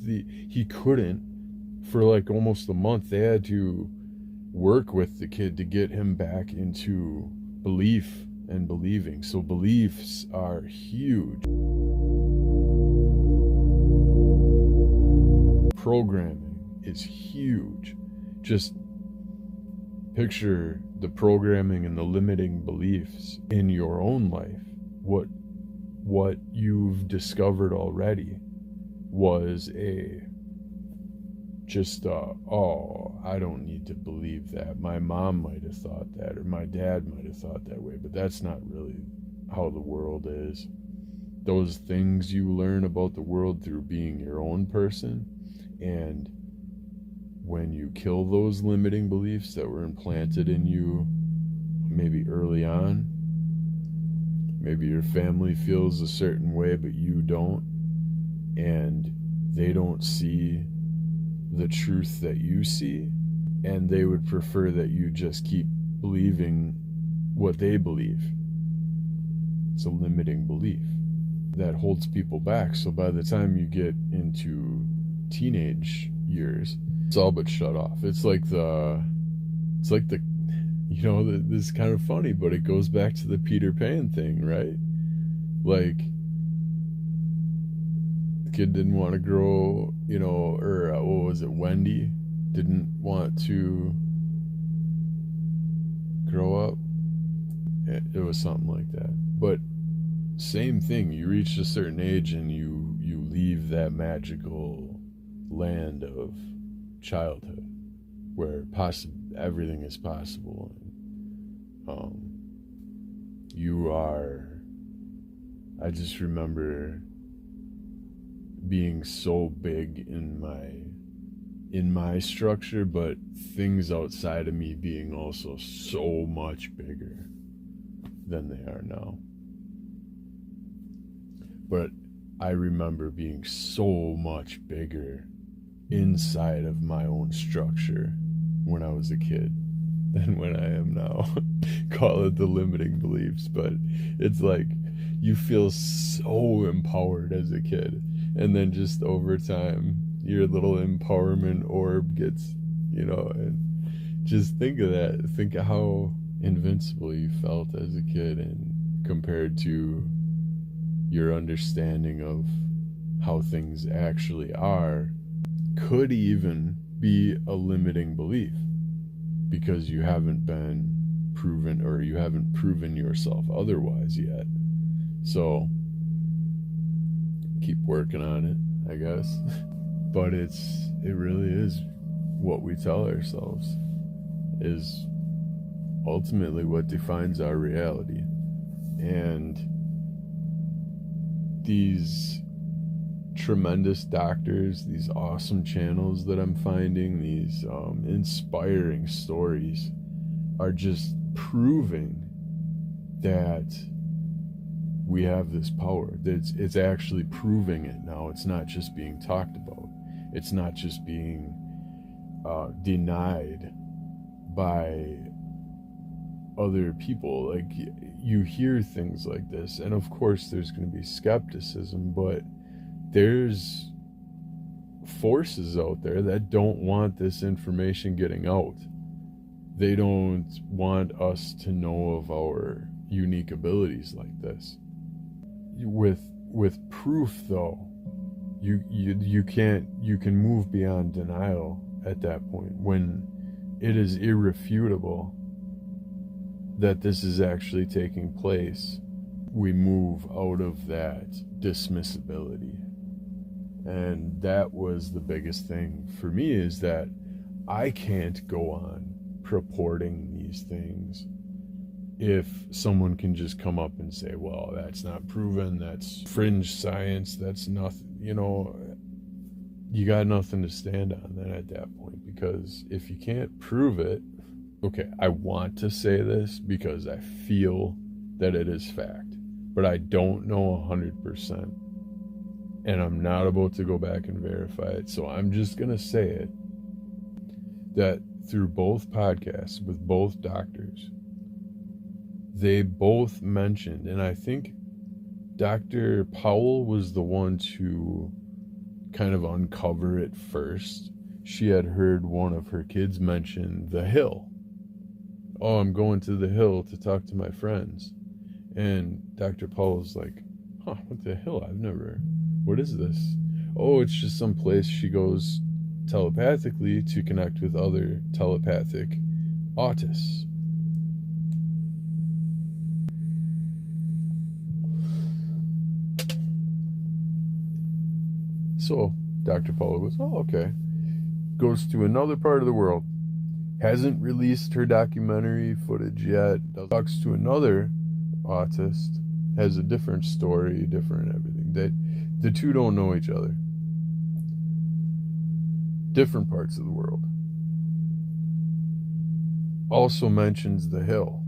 he couldn't for like almost a month. They had to work with the kid to get him back into belief and believing. So beliefs are huge. Programming is huge. Just picture the programming and the limiting beliefs in your own life. What you've discovered already was oh, I don't need to believe that. My mom might have thought that, or my dad might have thought that way, but that's not really how the world is. Those things you learn about the world through being your own person, and when you kill those limiting beliefs that were implanted in you maybe early on, maybe your family feels a certain way but you don't, and they don't see the truth that you see, and they would prefer that you just keep believing what they believe. It's a limiting belief that holds people back. So by the time you get into teenage years, it's all but shut off. It's like the this is kind of funny, but it goes back to the Peter Pan thing, right? Like, the kid didn't want to grow, or what was it, Wendy didn't want to grow up. It was something like that. But same thing, you reach a certain age and you leave that magical land of childhood where everything is possible. I just remember being so big in my structure, but things outside of me being also so much bigger than they are now. But I remember being so much bigger inside of my own structure when I was a kid than when I am now. Call it the limiting beliefs, but it's like you feel so empowered as a kid, and then just over time your little empowerment orb gets, and just think of that. Think of how invincible you felt as a kid, and compared to your understanding of how things actually are, could even be a limiting belief because you haven't been proven, or you haven't proven yourself otherwise yet. So keep working on it, I guess. But it really is what we tell ourselves is ultimately what defines our reality. And these tremendous doctors, these awesome channels that I'm finding, these inspiring stories are just proving that we have this power. It's actually proving it now. It's not just being talked about. It's not just being denied by other people. Like, you hear things like this, and of course there's going to be skepticism, but there's forces out there that don't want this information getting out. They don't want us to know of our unique abilities like this. With proof, though, you can move beyond denial at that point. When it is irrefutable that this is actually taking place, we move out of that dismissibility. And that was the biggest thing for me, is that I can't go on purporting these things if someone can just come up and say, well, that's not proven, that's fringe science, that's nothing, you got nothing to stand on then at that point. Because if you can't prove it, okay, I want to say this because I feel that it is fact, but I don't know 100%, and I'm not about to go back and verify it. So I'm just going to say it, that through both podcasts with both doctors, they both mentioned, and I think Dr. Powell was the one to kind of uncover it first. She had heard one of her kids mention the hill. Oh, I'm going to the hill to talk to my friends. And Dr. Powell's like, what the hill? What is this? Oh, it's just some place she goes telepathically to connect with other telepathic autists. So Dr. Powell goes, oh, okay. Goes to another part of the world. Hasn't released her documentary footage yet. Talks to another autist. Has a different story, different everything. The two don't know each other. Different parts of the world. Also mentions the hill.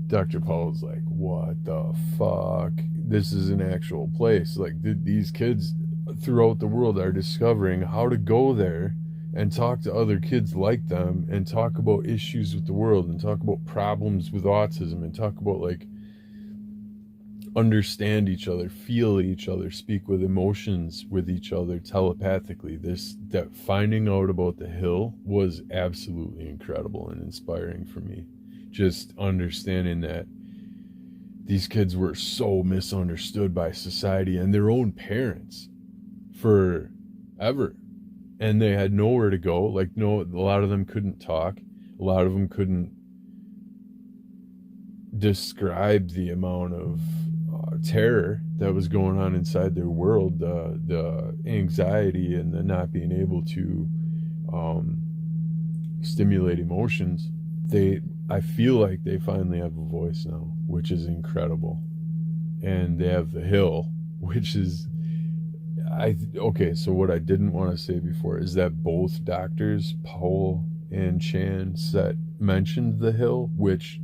Dr. Powell's like, what the fuck? This is an actual place. Like, these kids throughout the world are discovering how to go there and talk to other kids like them and talk about issues with the world and talk about problems with autism and talk about, like, understand each other, feel each other, speak with emotions with each other telepathically. That finding out about the hill was absolutely incredible and inspiring for me. Just understanding that these kids were so misunderstood by society and their own parents forever. And they had nowhere to go. Like, no, a lot of them couldn't talk. A lot of them couldn't describe the amount of terror that was going on inside their world, the anxiety and the not being able to stimulate emotions. I feel like they finally have a voice now, which is incredible. And they have the hill, which is, okay, so what I didn't want to say before is that both doctors, Powell and Chan, mentioned the hill, which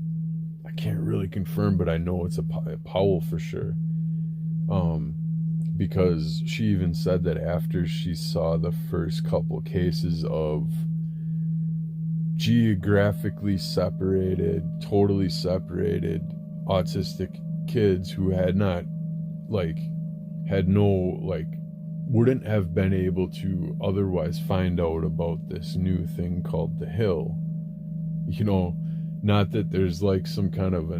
I can't really confirm, but I know it's a Powell for sure. Because she even said that after she saw the first couple cases of geographically separated, totally separated autistic kids who wouldn't have been able to otherwise find out about this new thing called the hill. Not that there's like some kind of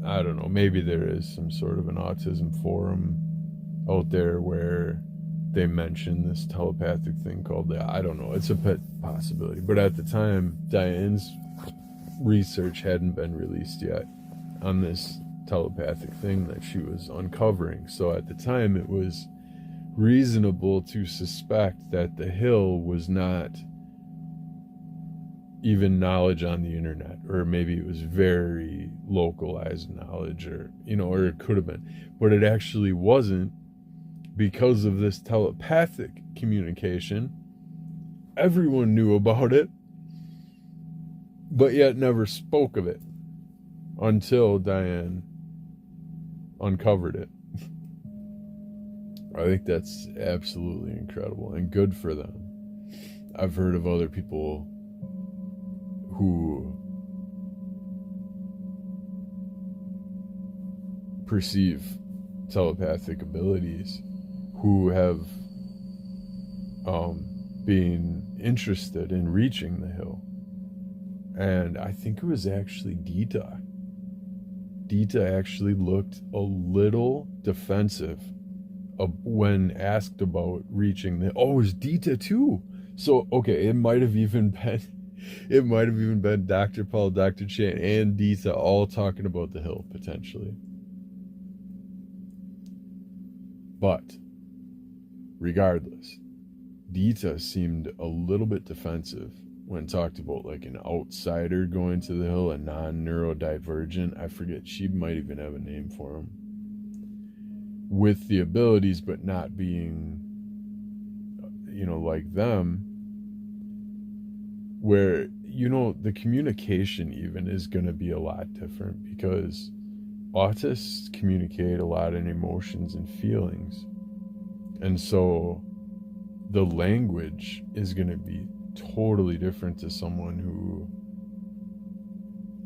I don't know, maybe there is some sort of an autism forum out there where they mention this telepathic thing called I don't know, it's a possibility. But at the time, Diane's research hadn't been released yet on this telepathic thing that she was uncovering. So at the time, it was reasonable to suspect that the hill was not even knowledge on the internet, or maybe it was very localized knowledge, or it could have been, but it actually wasn't, because of this telepathic communication. Everyone knew about it, but yet never spoke of it until Diane uncovered it. I think that's absolutely incredible and good for them. I've heard of other people who perceive telepathic abilities who have been interested in reaching the hill. And I think it was actually Dita. Dita actually looked a little defensive when asked about reaching the... Oh, it was Dita too. So, okay, it might have even been Dr. Paul, Dr. Chan, and Dita all talking about the hill, potentially. But regardless, Dita seemed a little bit defensive when talked about like an outsider going to the hill, a non-neurodivergent. I forget, she might even have a name for him. With the abilities, but not being, like them. Where, the communication even is going to be a lot different, because autists communicate a lot in emotions and feelings. And so the language is going to be totally different to someone who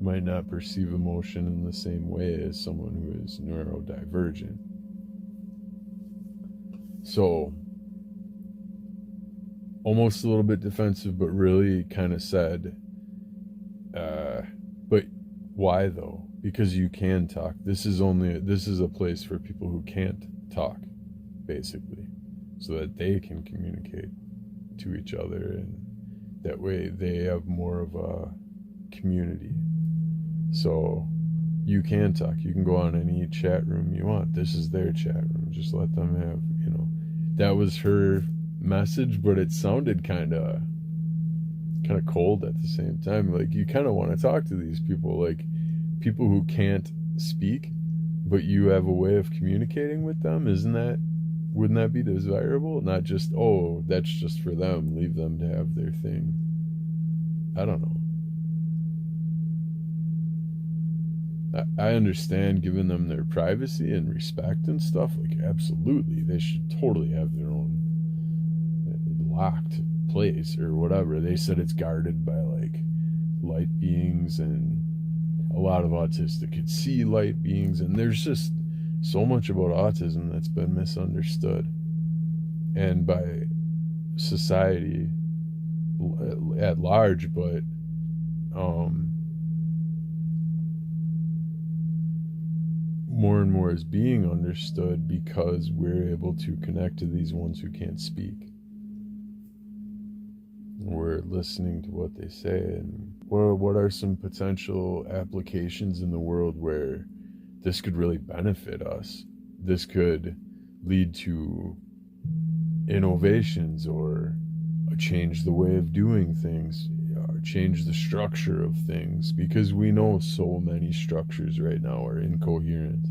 might not perceive emotion in the same way as someone who is neurodivergent. So, almost a little bit defensive, but really kind of said, but why though? Because you can talk. This is a place for people who can't talk, basically, so that they can communicate to each other, and that way they have more of a community. So you can talk. You can go on any chat room you want. This is their chat room. Just let them have, that was her message, but it sounded kind of cold at the same time. Like, you kind of want to talk to these people, like people who can't speak, but you have a way of communicating with them. Wouldn't that be desirable? Not just, oh, that's just for them, leave them to have their thing. I don't know. I understand giving them their privacy and respect and stuff. Like, absolutely, they should totally have their own locked place or whatever. They said it's guarded by like light beings, and a lot of autistic could see light beings, and there's just so much about autism that's been misunderstood, and by society at large, but more and more is being understood because we're able to connect to these ones who can't speak. We're listening to what they say, and what are some potential applications in the world where this could really benefit us? This could lead to innovations, or change the way of doing things, or change the structure of things, because we know so many structures right now are incoherent.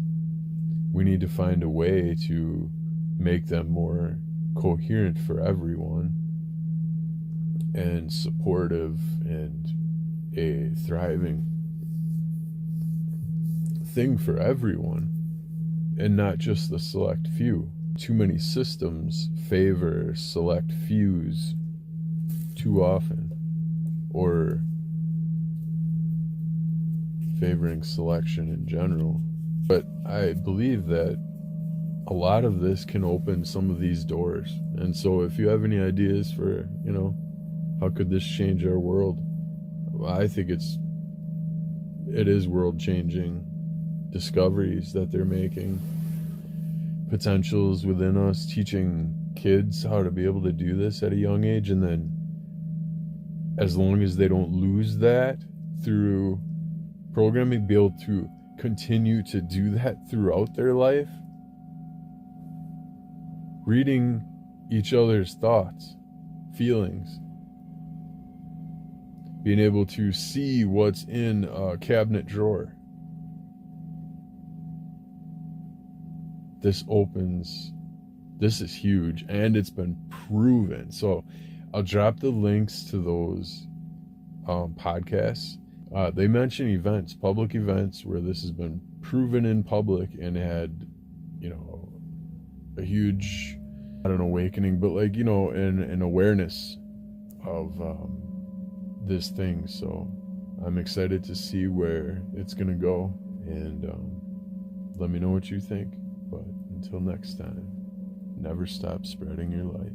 We need to find a way to make them more coherent for everyone, and supportive, and a thriving thing for everyone, and not just the select few. Too many systems favor select fews too often, or favoring selection in general. But I believe that a lot of this can open some of these doors. And so if you have any ideas for, how could this change our world? I think it is world-changing discoveries that they're making, potentials within us, teaching kids how to be able to do this at a young age, and then as long as they don't lose that through programming, be able to continue to do that throughout their life, reading each other's thoughts, feelings, being able to see what's in a cabinet drawer. This is huge, and it's been proven. So I'll drop the links to those podcasts. They mention events, public events, where this has been proven in public and had, a huge, awakening, but an awareness of this thing. So I'm excited to see where it's gonna go, and let me know what you think. But until next time, never stop spreading your light.